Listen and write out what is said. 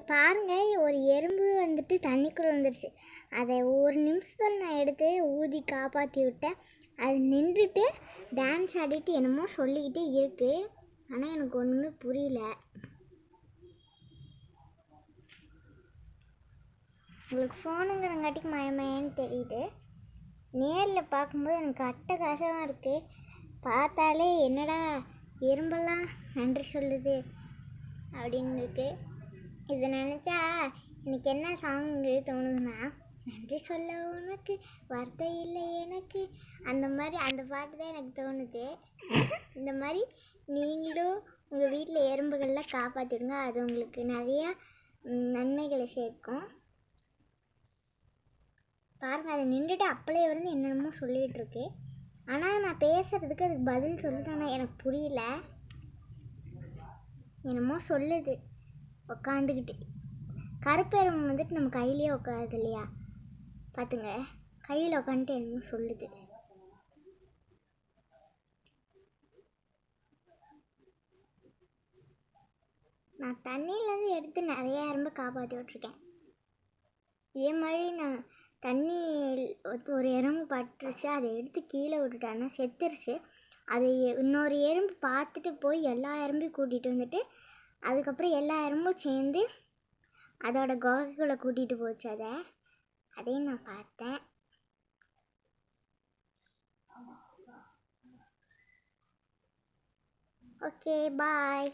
பாருங்க, ஒரு எறும்பு வந்துட்டு தண்ணிக்குள்ளே வந்துடுச்சு. அதை ஒரு நிமிஷத்தில் நான் எடுத்து ஊதி காப்பாற்றி விட்டேன். அது நின்றுட்டு டான்ஸ் ஆடிட்டு என்னமோ சொல்லிக்கிட்டே இருக்குது. ஆனால் எனக்கு ஒன்றுமே புரியல. உங்களுக்கு ஃபோனுங்கிறங்காட்டிக்கு மயமயன்னு தெரியுது. நேரில் பார்க்கும்போது எனக்கு அட்டகாசமாக இருக்குது. பார்த்தாலே என்னடா எறும்பெல்லாம் நன்றி சொல்லுது அப்படின்னு இருக்குது. இதை நினச்சா எனக்கு என்ன சாங்கு தோணுதுன்னா, நன்றி சொல்ல உனக்கு வார்த்தை இல்லை எனக்கு, அந்த மாதிரி அந்த பாட்டு தான் எனக்கு தோணுது. இந்த மாதிரி நீங்களும் உங்கள் வீட்டில் எறும்புகள்லாம் காப்பாற்றிடுங்க. அது உங்களுக்கு நிறையா நன்மைகளை சேர்க்கும். பாருங்கள், அதை நின்றுட்டு அப்பளே வந்து என்னென்னமோ சொல்லிகிட்டு இருக்கு. ஆனால் நான் பேசுகிறதுக்கு அதுக்கு பதில் சொல்லுதானே எனக்கு புரியல. என்னமோ சொல்லுது உக்காந்துக்கிட்டு. கருப்பெரும்பு வந்துட்டு நம்ம கையிலேயே உட்காருது இல்லையா, பார்த்துங்க, கையில் உட்காந்துட்டு என்னமோ சொல்லுது. நான் தண்ணியிலேருந்து எடுத்து நிறையா எறும்பு காப்பாற்றி விட்ருக்கேன். இதே மாதிரி நான் தண்ணி ஒரு எறும்பு பட்டுருச்சு, அதை எடுத்து கீழே விட்டுட்டேன்னா செத்துருச்சு. அதை இன்னொரு எறும்பு பார்த்துட்டு போய் எல்லா எறும்பையும் கூட்டிகிட்டு வந்துட்டு அதுக்கப்புறம் எல்லா எறும்பும் சேர்ந்து அதோட குகைக்குள்ளே கூட்டிகிட்டு போச்சு. அதையும் நான் பார்த்தேன். ஓகே, பாய்.